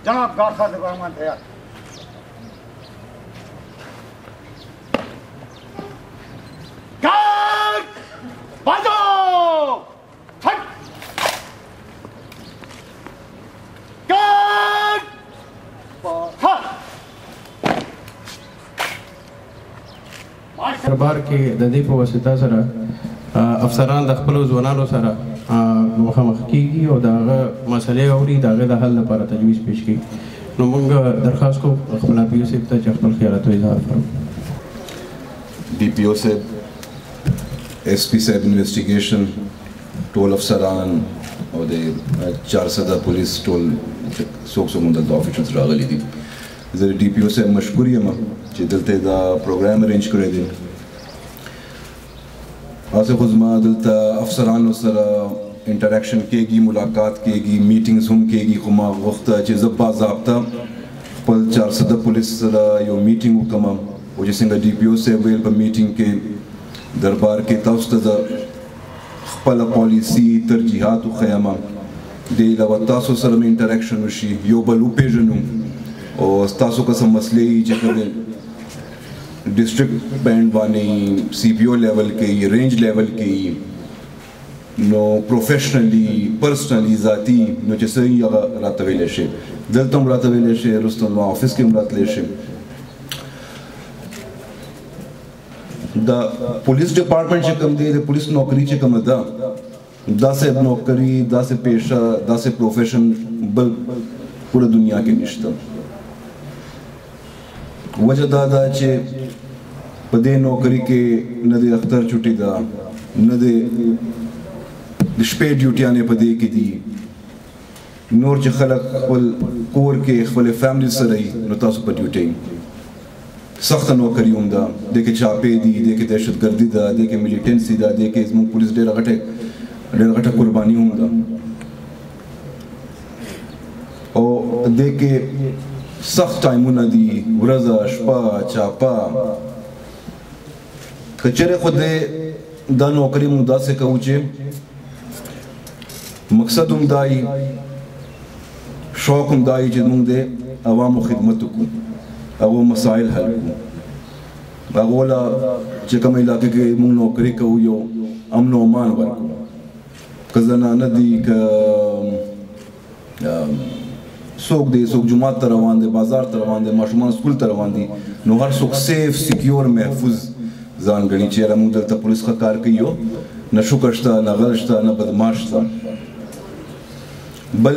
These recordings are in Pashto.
جناب گارد صاحب رحمان تیار گارد بازو چھٹ گارد دربار کې د دې په واسطه سره افسران د خپلو ځوانانو سره مخامخ کېږي او د هغه مسلې اوري د هغې د حل لپاره تجویز پیش کړي. نو موږ درخواست کوو خپل پي او صاحب ته چې خپل خیالات اظهار کړي. D P O साहब S P साहब investigation toll अफसरान और दे 400 पुलिस टोल सोक मुंदल ऑफिसर्स रागली दी जर डी पी ओ साहब मशकूरी है چې دلته دا پروګرام ارینج کړی دی. اسه خو زما دلته افسرانو سره انټریکشن کېږي، ملاقات کېږي، میټینګز هم کېږي، خو ما غوښته چې زه باضابطه خپل 400 پولیس سره یو میټینګ وکړم او چې څنګه ډي پي او صاحب ویل په میټینګ کې دربار کې تاسو ته د خپله پالیسي ترجیحات وښیم، دې علاوه تاسو سره مې انټریکشن وشي، یو بل وپېژنو او ستاسو که څه مسلې وي چې کله ډسټرکټ بینډ باندې سی پی او لیول کې رینج لیول کې نو پروفیشنلی پرسنلی ذاتی نو چې څه یې هغه راته ویلی شي، دلته هم راته ویلی شي، وروسته زما آفس کې هم راتلی شي. د پولیس ډپارټمنټ چې کوم دی د پولیس نوکري چې کومه ده داسې نوکري داسې پیشه داسې پروفیشن بل پوره دنیا کې نشته. وجه دا ده چې په دې نوکري کې نه د اختر چوټي ده، نه د شپې ډیوټیانې په دې کې دي، نور چې خلک خپل کور کې خپل فیملی سره وي نو تاسو په ډیوټي سخته نوکري هم ده، دې کې چاپې دي، دې کې دهشتګردي ده، دې کې میلیټنسي ده، دې کې زموږ پولیس ډېره غټه قرباني هم ده او دې کې سخت ټایمونه دي، ورځه شپه چاپه. که چېرې خو دې دا نوکري موږ داسې کوو چې مقصد هم دا وي، شوق هم دا وي چې موږ د عوامو خدمت وکړو، هغو مسایل حل کړو، هغو له چې کوم علاقې کې موږ نوکري کوو یو امن و امان ورکړو. که زنانه دي، که څوک دی، څوک جومات ته روان دی، بازار ته روان دی، ماشومان سکول ته روان دي، نو هر څوک سیف سیکیور محفوظ ځان ګڼي چې یاره موږ دلته پولیس ښه کار کوي، نه شوکه شته، نه غل شته، نه بدماش شته. بل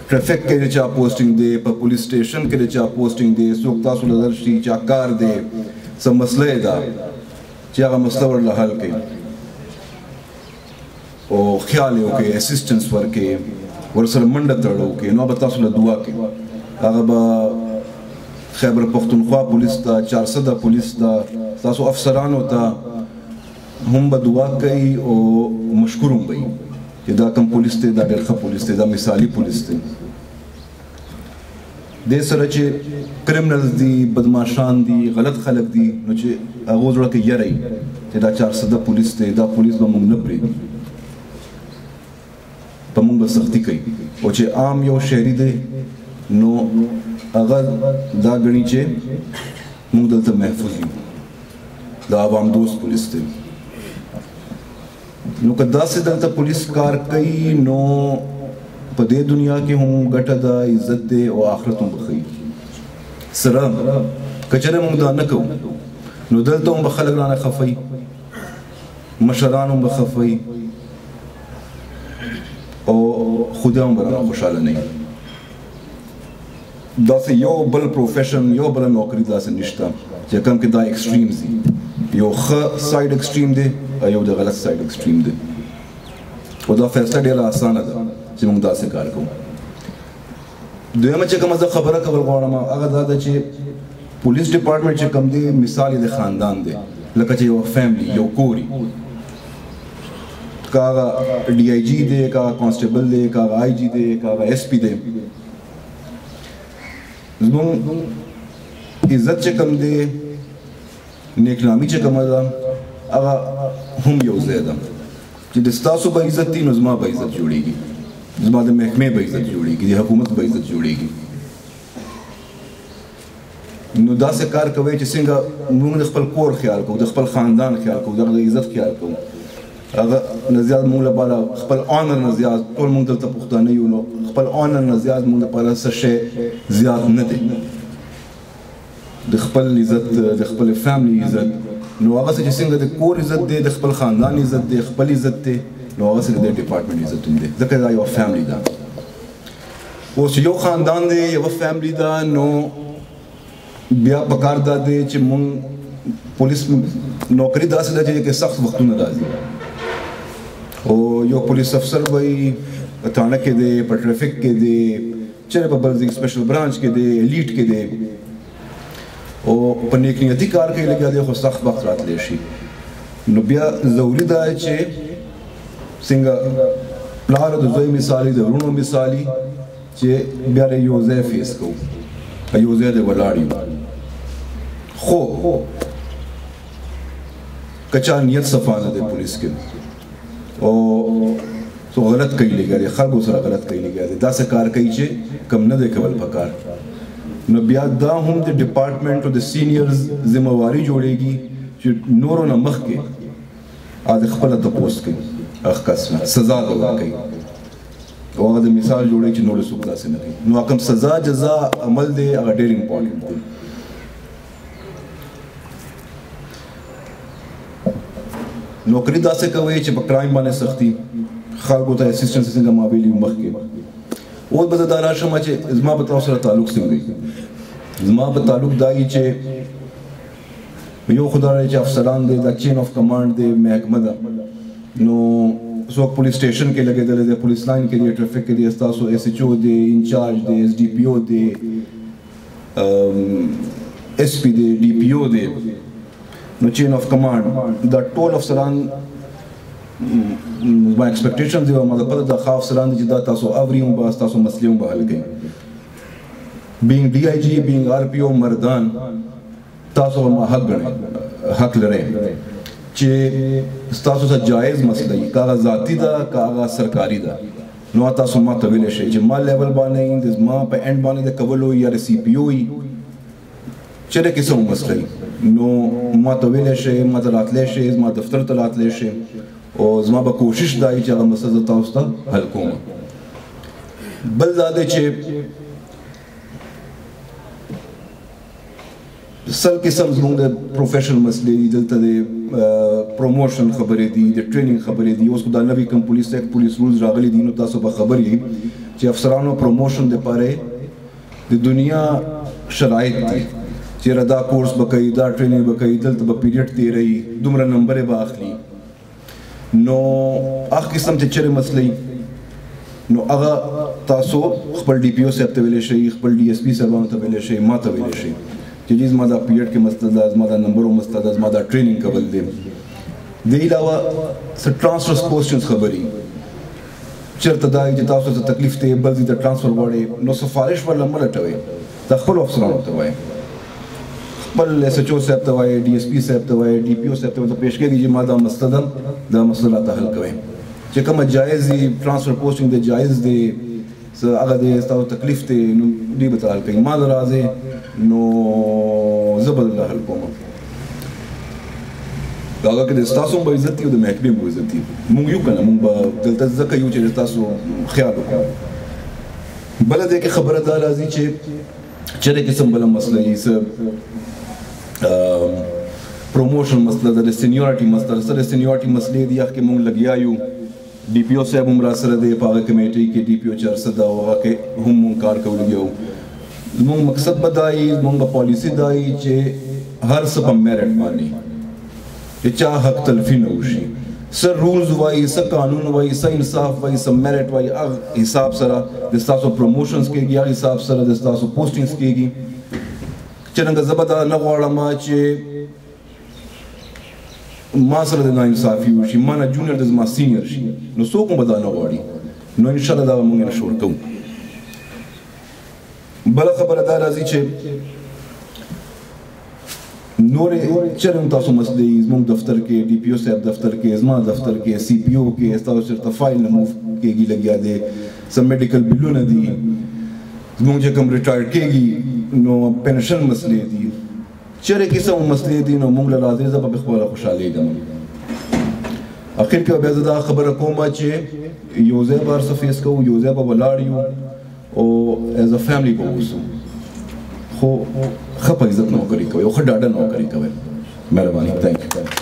ټرافیک کې د چا پوسټینګ دی، په پولیس سټیشن کې د چا پوسټینګ دی، څوک تاسو له درشي چا کار دی، څه مسله یې ده چې هغه مسله ورله حل کوي او خیال یې وکړي، اسسټنس ورکړي، ورسره منډه تړو کې نو به تاسو له دعا کوي. هغه به خیبر پختونخوا پولیس ته، 400 پولیس ته، تاسو افسرانو ته هم به دعا کوي او مشکور هم به وي چې دا کوم پولیس دی دا ډېر ښه پولیس دی، دا مثالي پولیس دی. دې سره چې کرمنلز دي، بدماشان دي، غلط خلک دي، نو چې هغو زړه کې یره وي چې دا 400 پولیس دی، دا پولیس به موږ نه پرېږدي، په موږ به سختي کوي. او چې عام یو شهري دی نو هغه دا ګڼي چې موږ دلته محفوظ یو، دا عوام دوست پولیس دی. نو که داسې دلته پولیس کار کوي نو په دې دنیا کې هم ګټه ده، عزت دی او آخرت هم به ښه سره. که چېرې موږ دا نه کوو نو دلته هم به خلک رانه خفه وي، مشران هم به خفه وي او خدا هم به رانه خوشحاله نه وي. داسې یو بل پروفیشن، یو بله نوکري داسې نشته چې کوم کې دا ایکسټریمز دي، یو ښه سایډ ایکسټریم دی او یو د غلط سایډ ایکسټریم دی. او دا فیصله ډېره اسانه ده چې موږ داسې کار کوو. دویمه چې کومه زه خبره کول غواړم هغه دا ده چې پولیس ډپارټمنټ چې کوم دی مثال یې د خاندان دی، لکه چې یو فیملی، یو کور وي، که هغه ډي آی جي دی، که هغه کانسټیبل دی، که هغه آی جي دی، که هغه ایس پي دی. زموږ عزت چې کوم دی، نیکنامي چې کومه ده هغه هم یو ځای ده چې د ستاسو به عزت دي نو زما به عزت جوړېږي. زما د محکمې به عزت جوړېږي د حکومت به عزت جوړېږي نو داسې کار کوئ چې څنګه موږ د خپل کور خیال کوو د خپل خاندان خیال کوو د هغه عزت خیال کوو هغه نه زیات موږ لپاره خپل آنر نه زیات ټول موږ دلته پښتانه یو نو خپل آنر نه زیات موږ لپاره څه شی زیات نه دی د خپل عزت د خپل فیملی عزت نو هغه چې څنګه د کور عزت دی د خپل خاندان عزت دی خپل عزت دی نو هغه څنګه د ډپارټمنټ عزت هم دی ځکه دا یو فیملی ده اوس یو خاندان دی یو فیملی ده نو بیا پکار دا دی چې مونږ پولیس نوکری داسې ده چې سخت وختونه راځي او یو پولیس افسر وایي په تھانه کې دی په ټریفک کې دی چېرې په بل ځای سپیشل برانچ کې دی لیډ کې دی او په نیک نیتي کار کې لګیا دی خو سخت وخت راتلی شي نو بیا ضروري ده چې څنګه پلار د زوی مثالي د ورونو مثالي چې بیا یو ځای فیس کوو یو ځای دی ولاړ یو خو کچا نیت صفا نه دی پولیس کې او څو غلط کوي لګیا دی خلکو سره غلط کوي لګیا دی داسې کار کوي چې کم نه دی کول پکار نو بیا دا هم د ډپارټمنټ او د سینیئرز ذمہواری جوړیږي چې نورو نه مخکې د خپله تپوس کوي هغه کس نه سزا به ورکوي او هغه د مثال جوړوي چې نور څوک داسې نه کوي نو کوم سزا جزا عمل دی هغه ډېر امپورټنټ دی نوکری داسې کوئ چې په کرایم باندې سختي خلکو ته اسسټنس څنګه ما ویلي مخکې اوس به زه دا راشم چې زما به تاسو سره تعلق څنګه وي زما به تعلق دا وي چې یو خدای چې افسران دی دا چین اف کمانډ دی محکمه ده نو څوک پولیس سټیشن کې لګېدلی دی پولیس لاین کې دی ټریفک کې دی ستاسو ایس ایچ او دی انچارج دی ایس ډي پي او دی ایس پي دی ډي پي او دی نو چین اف کمانډ دا ټول افسران زما ایکسپیکټیشن دی او ما د پته د ښه افسران دي چې دا تاسو اوري هم به ستاسو مسلې هم به حل کوي بینګ ډي آی جي بینګ آر پي او مردان تاسو هم حق لرئ چې ستاسو ته جایز مسله وي که هغه ذاتي ده که هغه سرکاري ده نو تاسو ما ته ویلی شئ چې ما لیول باندې د زما په اینډ باندې د کولو یا د سی پي او وي چېرې کې څه مسله وي نو ما ته ویلی شئ ما ته راتلی شئ زما دفتر ته راتلی شئ او زما به کوشش دا وي چې هغه مسله زه تاسو ته حل کوم بل دا دی چې سل قسم زموږ د پروفیشنل مسلې دي دلته د پروموشن خبرې دي د ټریننګ خبرې دي اوس خو دا نوی کوم پولیس ایکټ پولیس رولز راغلي دي نو تاسو به خبر یې چې افسرانو پروموشن دپاره د دنیا شرایط دي چېرې دا کورس به کوي دا ټریننګ به کوي دلته به پیریډ تېروي دومره نمبرې به اخلي نو هغه قسم چې چېرې مسلې نو هغه تاسو خپل ډي پي او صاحب ته ویلی شئ خپل ډي ایس پي صاحبانو ته ویلی شئ ما ته ویلی شئ چې جی زما دا پیریډ کې مسله ده زما دا نمبرو مسله ده زما دا ټریننګ کول دی د علاوه څه ټرانسفر پوسټنز خبرې چېرته دا وي چې تاسو ته تکلیف دی بل ځای ته ټرانسفر غواړئ نو سفارش ورله مه لټوئ دا خپلو افسرانو ته وایئ خپل ایس ایچ او صاحب ته وایئ ډي ایس پي صاحب ته وایئ ډي پي او صاحب ته ورته پیش کېږي چې ما دا مسله ده دا مسله راته حل کوئ چې کومه جایز دي ټرانسفر پوسټنګ دی جایز دی هغه دی ستاسو تکلیف دی نو دوی به ته حل کوي ما له راځئ نو زه به درله حل کوم هغه کې د ستاسو هم به عزت وي او د محکمې هم به عزت وي مونږ یو که نه مونږ به دلته ځکه یو چې د ستاسو خیال وکړو بله دی کې خبره دا راځي چې چېرې قسم بله مسله وي څه پروموشن مسله ده د سینیورټي مسله ده څه د سینیورټي مسلې دي هغه کې مونږ لګیا یو ډي پي او صاحب هم را سره دی په هغه کمیټۍ کې ډي پي او چرسه ده او هغه کې هم مونږ کار کوو لګیا وو زمونږ مقصد به دا وي زمونږ به پالیسي دا وي چې هر څه په میرټ باندې چې چا حق تلفي نه وشي څه رولز وایي څه قانون وایي څه انصاف وایي څه میرټ وایي هغه حساب سره د ستاسو پروموشنز کېږي هغه حساب سره د ستاسو پوسټینګز کېږي څرنګه زه به دا نه غواړم چې ما سره د ناانصافي وشي ما نه جونیئر د زما سینیئر شي نو څوک هم به دا نه غواړي نو انشاءالله دا به مونږ انشور کوو بله خبره دا راځي چې نورې چېرې هم تاسو مسلې زموږ دفتر کې ډي پي او صاحب دفتر کې زما دفتر کې سی پي او کې ستاسو چېرته فایل نه موو کېږي لګیا دی سم میډیکل بلونه دي زموږ چې کوم ریټایر کېږي نو پنشن مسلې دي چېرې قسم مسلې دي نو موږ له راځي زه به خپله خوشحالېږم اخر کې بیا زه دا خبره کوم چې یو ځای به هر څه فیس کوو یو ځای به ولاړ یو او ایز ا فیملی به اوسو خو ښه په عزت نوکري کوئ او ښه ډاډه نوکري کوئ مهرباني تھینک یو